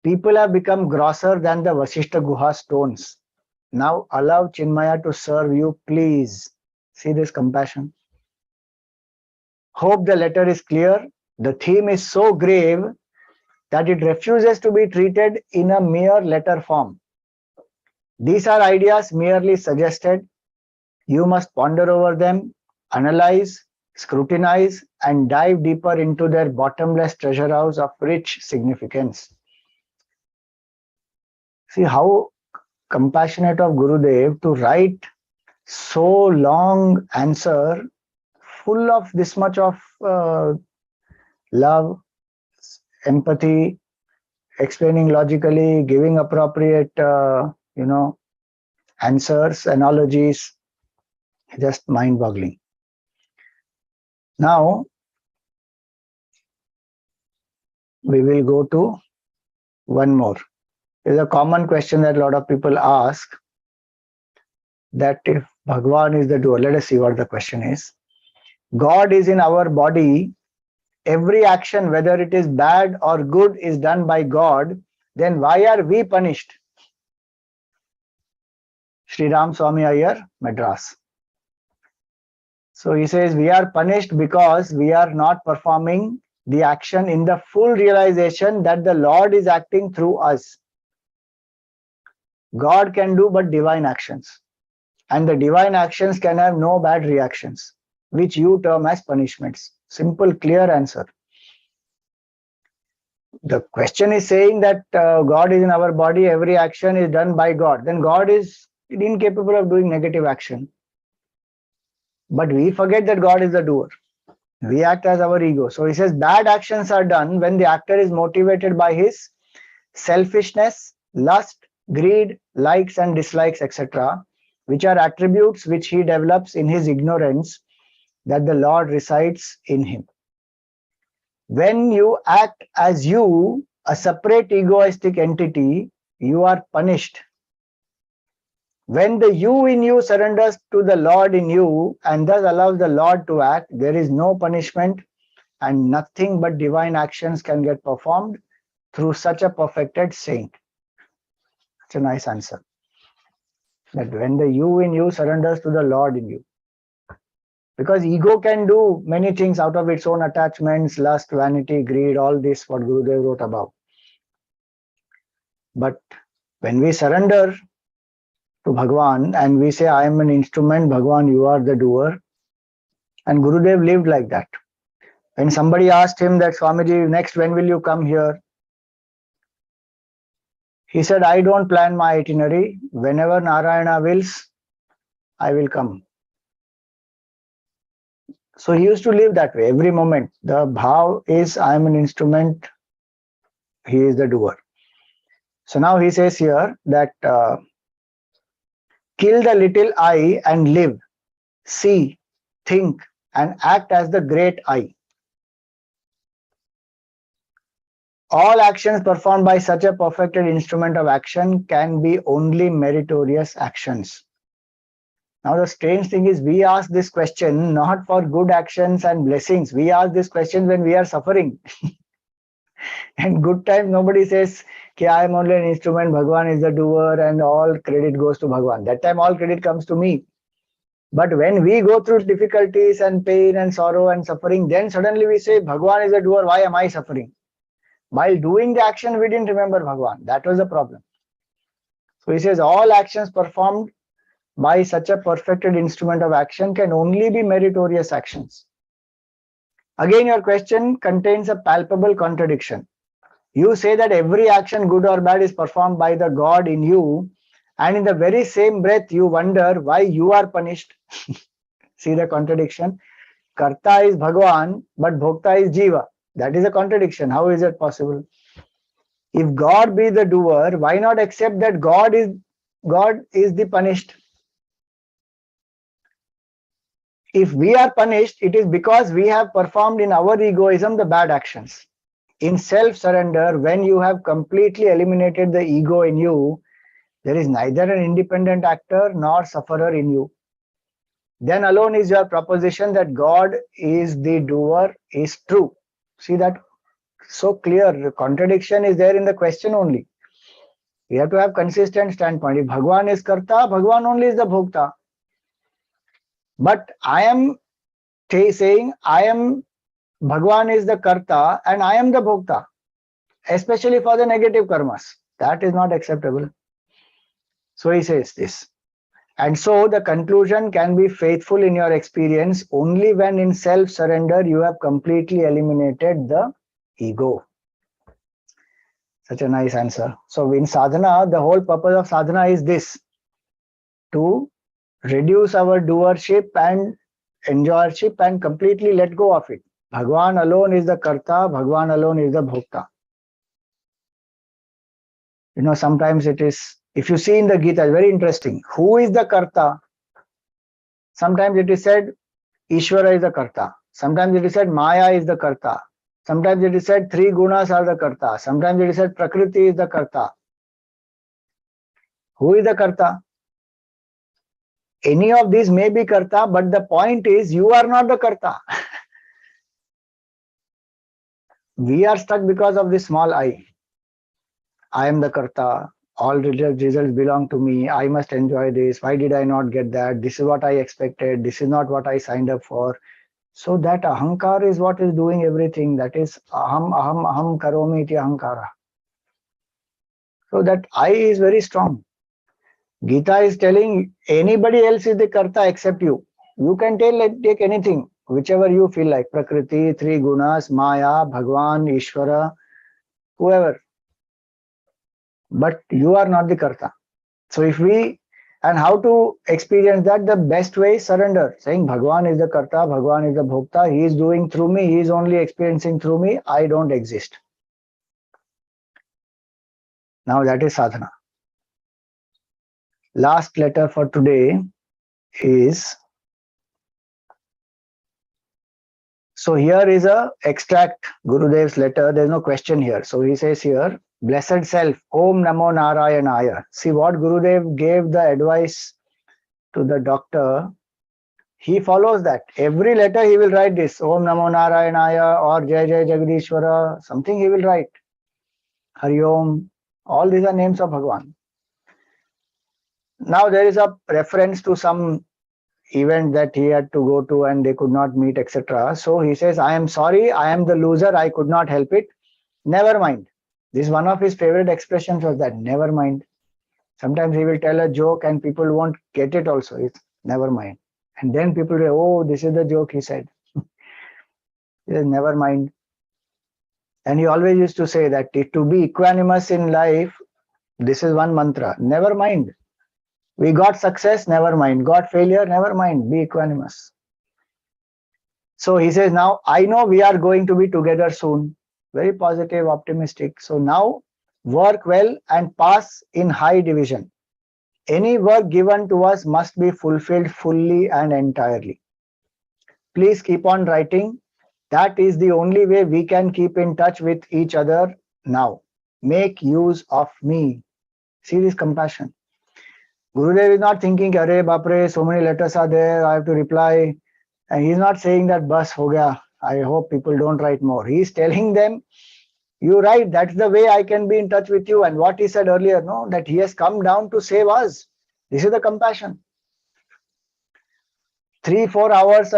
A: People have become grosser than the Vasishtha Guha stones. Now allow Chinmaya to serve you, please. See this compassion. Hope the letter is clear. The theme is so grave that it refuses to be treated in a mere letter form. These are ideas merely suggested. You must ponder over them, analyze, scrutinize, and dive deeper into their bottomless treasure house of rich significance. See how compassionate of Gurudev to write so long answer full of this much of love, empathy, explaining logically, giving appropriate answers, analogies, just mind-boggling. Now we will go to one more. There's a common question that a lot of people ask, that if Bhagwan is the doer, let us see what the question is. God is in our body. Every action, whether it is bad or good, is done by God. Then why are we punished? Sri Ram Swami Iyer, Madras. So he says we are punished because we are not performing the action in the full realization that the Lord is acting through us. God can do but divine actions, and the divine actions can have no bad reactions, which you term as punishments. Simple, clear answer. The question is saying that God is in our body, every action is done by God. Then God is incapable of doing negative action. But we forget that God is the doer. We act as our ego. So he says bad actions are done when the actor is motivated by his selfishness, lust, greed, likes and dislikes, etc., which are attributes which he develops in his ignorance that the Lord resides in him. When you act as you, a separate egoistic entity, you are punished. When the you in you surrenders to the Lord in you and thus allows the Lord to act, there is no punishment and nothing but divine actions can get performed through such a perfected saint. That's a nice answer. That when the you in you surrenders to the Lord in you. Because ego can do many things out of its own attachments, lust, vanity, greed, all this what Gurudev wrote about. But when we surrender to Bhagwan and we say, I am an instrument, Bhagwan, you are the doer. And Gurudev lived like that. When somebody asked him that, Swamiji, next when will you come here? He said, I don't plan my itinerary. Whenever Narayana wills, I will come. So he used to live that way every moment. The bhav is, I am an instrument, he is the doer. So now he says here that kill the little I and live, see, think and act as the great I. All actions performed by such a perfected instrument of action can be only meritorious actions. Now the strange thing is we ask this question not for good actions and blessings. We ask this question when we are suffering. And good times nobody says, okay, I am only an instrument, Bhagwan is the doer and all credit goes to Bhagwan. That time all credit comes to me. But when we go through difficulties and pain and sorrow and suffering, then suddenly we say, Bhagwan is the doer, why am I suffering? While doing the action, we didn't remember Bhagwan. That was the problem. So he says all actions performed by such a perfected instrument of action can only be meritorious actions. Again, your question contains a palpable contradiction. You say that every action, good or bad, is performed by the God in you, and in the very same breath, you wonder why you are punished. See the contradiction? Karta is Bhagwan, but Bhokta is Jiva. That is a contradiction. How is it possible? If God be the doer, why not accept that God is the punished? If we are punished, it is because we have performed in our egoism the bad actions. In self-surrender, when you have completely eliminated the ego in you, there is neither an independent actor nor sufferer in you. Then alone is your proposition that God is the doer is true. See that? So clear. The contradiction is there in the question only. We have to have consistent standpoint. If Bhagwan is Karta, Bhagwan only is the Bhokta. But I am saying Bhagwan is the Karta and I am the Bhokta, especially for the negative karmas. That is not acceptable. So he says this. And so the conclusion can be faithful in your experience only when in self-surrender you have completely eliminated the ego. Such a nice answer. So in sadhana, the whole purpose of sadhana is this: to reduce our doership and enjoyership and completely let go of it. Bhagwan alone is the karta, Bhagwan alone is the bhokta. You know, sometimes it is, if you see in the Gita, it's very interesting. Who is the karta? Sometimes it is said Ishvara is the karta. Sometimes it is said Maya is the karta. Sometimes it is said three gunas are the karta. Sometimes it is said Prakriti is the karta. Who is the karta? Any of these may be karta, but the point is you are not the karta. We are stuck because of this small I. I am the karta. All results belong to me. I must enjoy this. Why did I not get that? This is what I expected. This is not what I signed up for. So that ahankar is what is doing everything. That is aham karomi iti ahankara. So that I is very strong. Gita is telling anybody else is the karta except you. You can take anything, whichever you feel like. Prakriti, three gunas, Maya, Bhagwan, Ishvara, whoever. But you are not the karta. So if we, and how to experience that? The best way is surrender. Saying Bhagwan is the karta, Bhagwan is the bhokta. He is doing through me. He is only experiencing through me. I don't exist. Now that is sadhana. Last letter for today is, so here is a extract Gurudev's letter. There is no question here. So he says here, blessed self, Om Namo Narayanaya. See what Gurudev gave the advice to the doctor. He follows that. Every letter he will write this, Om Namo Narayanaya or Jai Jai Jagadishwara, something he will write. Hari Om. All these are names of Bhagwan. Now there is a reference to some event that he had to go to and they could not meet, etc. So he says, I am sorry, I am the loser, I could not help it. Never mind. This is one of his favorite expressions was that, never mind. Sometimes he will tell a joke and people won't get it also. It's never mind. And then people say, oh, this is the joke he said. He says, never mind. And he always used to say that to be equanimous in life, this is one mantra, never mind. We got success, never mind. Got failure, never mind. Be equanimous. So he says, now I know we are going to be together soon. Very positive, optimistic. So now work well and pass in high division. Any work given to us must be fulfilled fully and entirely. Please keep on writing. That is the only way we can keep in touch with each other now. Make use of me. See this compassion. Gurudev is not thinking, Arey Bapre, so many letters are there, I have to reply. And he's not saying that bus ho gaya. I hope people don't write more. He's telling them, you write, that's the way I can be in touch with you. And what he said earlier, no, that he has come down to save us. This is the compassion. 3-4 hours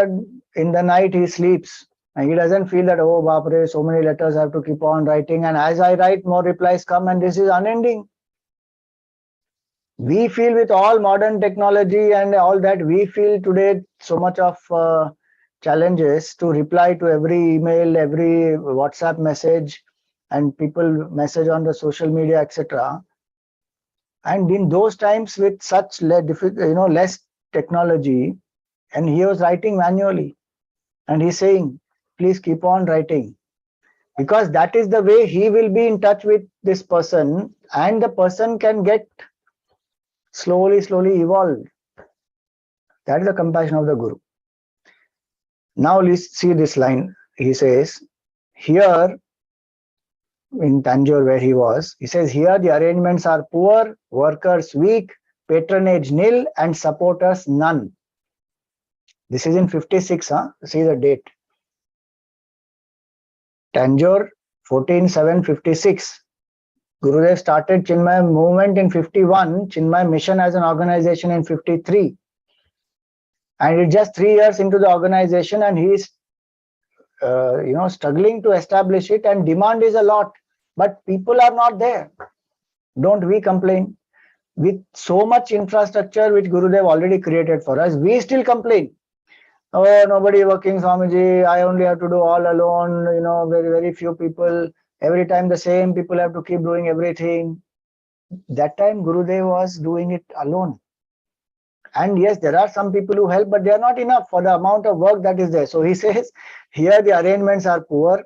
A: in the night he sleeps. And he doesn't feel that, oh, Bapre, so many letters I have to keep on writing. And as I write, more replies come, and this is unending. We feel with all modern technology and all that, we feel today so much of challenges to reply to every email, every WhatsApp message, and people message on the social media, etc. And in those times, with such less technology, and he was writing manually, and he's saying, please keep on writing, because that is the way he will be in touch with this person, and the person can get slowly evolved. That is the compassion of the Guru. Now let's see this line. He says, here in Tanjore where he was, he says, here the arrangements are poor, workers weak, patronage nil, and supporters none. This is in 56, see the date. Tanjore, 14/7/56. Gurudev started Chinmaya movement in 51, Chinmaya mission as an organization in 53. And it's just 3 years into the organization, and he is struggling to establish it, and demand is a lot, but people are not there. Don't we complain? With so much infrastructure which Gurudev already created for us, we still complain. Oh, nobody working, Swamiji, I only have to do all alone, very, very few people. Every time the same people have to keep doing everything. That time Gurudev was doing it alone. And yes, there are some people who help, but they are not enough for the amount of work that is there. So he says, here the arrangements are poor,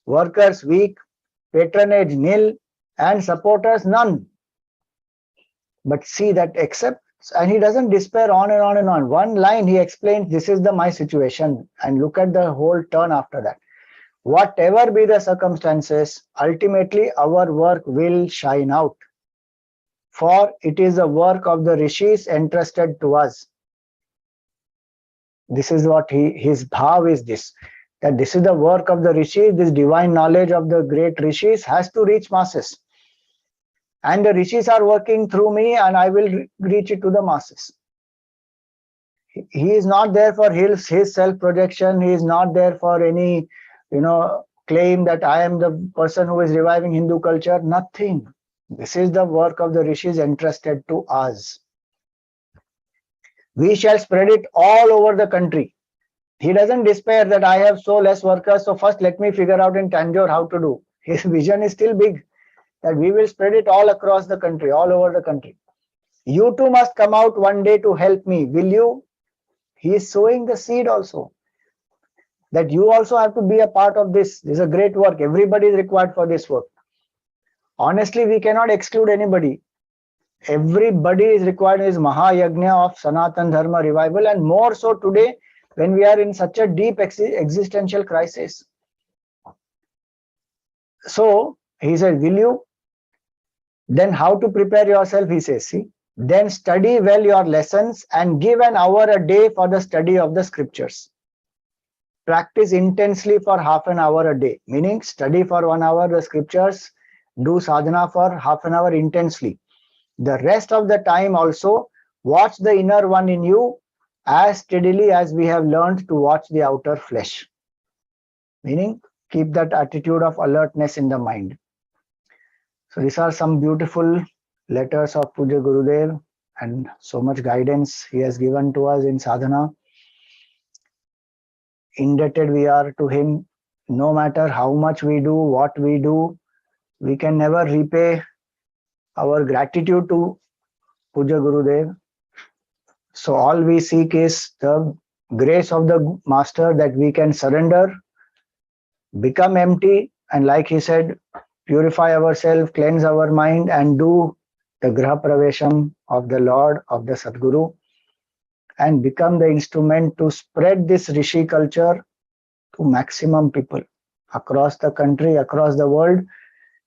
A: workers weak, patronage nil, and supporters none. But see that except, and he doesn't despair on and on and on. One line he explains, this is my situation, and look at the whole turn after that. Whatever be the circumstances, ultimately our work will shine out. For it is the work of the rishis entrusted to us. This is what his bhav is this, that this is the work of the rishis, this divine knowledge of the great rishis has to reach masses. And the rishis are working through me, and I will reach it to the masses. He is not there for his self-projection. He is not there for any, claim that I am the person who is reviving Hindu culture. Nothing. This is the work of the rishis entrusted to us. We shall spread it all over the country. He doesn't despair that I have so less workers, so first let me figure out in Tanjore how to do. His vision is still big, that we will spread it all across the country, all over the country. You too must come out one day to help me, will you? He is sowing the seed also, that you also have to be a part of this. This is a great work. Everybody is required for this work. Honestly, we cannot exclude anybody. Everybody is required in this Mahayagna of Sanatan Dharma revival, and more so today when we are in such a deep existential crisis. So he said, will you? Then how to prepare yourself? He says, see, then study well your lessons and give an hour a day for the study of the scriptures. Practice intensely for half an hour a day, meaning study for 1 hour the scriptures, do sadhana for half an hour intensely. The rest of the time also, watch the inner one in you as steadily as we have learned to watch the outer flesh. Meaning, keep that attitude of alertness in the mind. So these are some beautiful letters of Poojya Gurudev, and so much guidance he has given to us in sadhana. Indebted we are to him. No matter how much we do, what we do, we can never repay our gratitude to Poojya Gurudev. So all we seek is the grace of the Master, that we can surrender, become empty, and like he said, purify ourselves, cleanse our mind, and do the Graha Pravesham of the Lord, of the Sadguru, and become the instrument to spread this Rishi culture to maximum people across the country, across the world,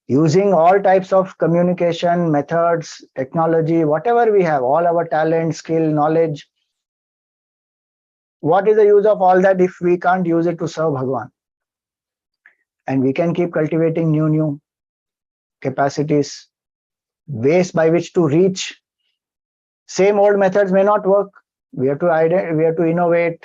A: using all types of communication methods, technology, whatever we have, all our talent, skill, knowledge. What is the use of all that if we can't use it to serve Bhagavan? And we can keep cultivating new capacities, ways by which to reach. Same old methods may not work. We have to innovate,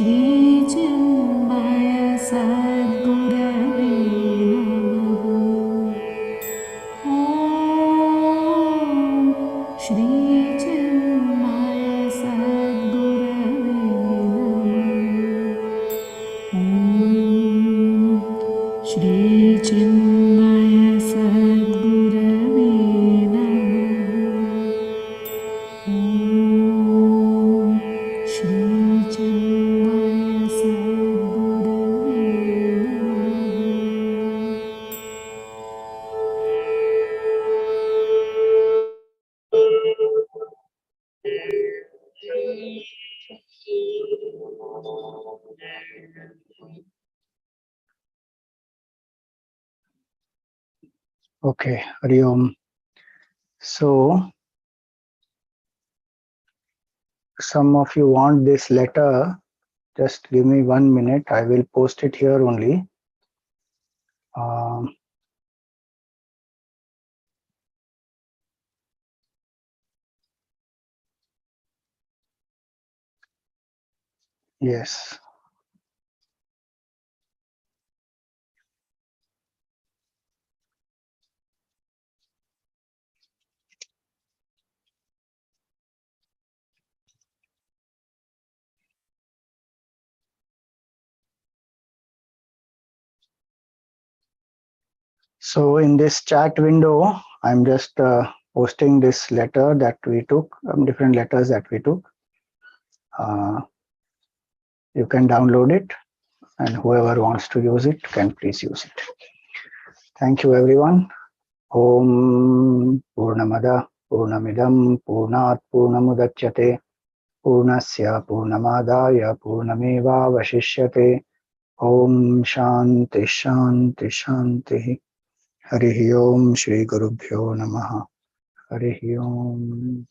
B: Shri Chinmaya Sadgurave Namaha. Om Shri Chinmaya Sadgurave Namaha. Om Shri Chinmaya Sadgurave Namaha. Om Shri Chinmaya Sadgurave
A: Okay, Hari Om. So, some of you want this letter. Just give me 1 minute. I will post it here only. Yes. So in this chat window, I'm just posting this letter that we took, different letters that we took. You can download it, and whoever wants to use it can please use it. Thank you, everyone. Om Purnamada Purnamidam Purnat Purnamudachyate Purnasya Purnamadaya Purnameva Vashishyate. Om Shanti Shanti Shanti. Harihi Om Shri Gurubhyo Namaha. Harihi Om.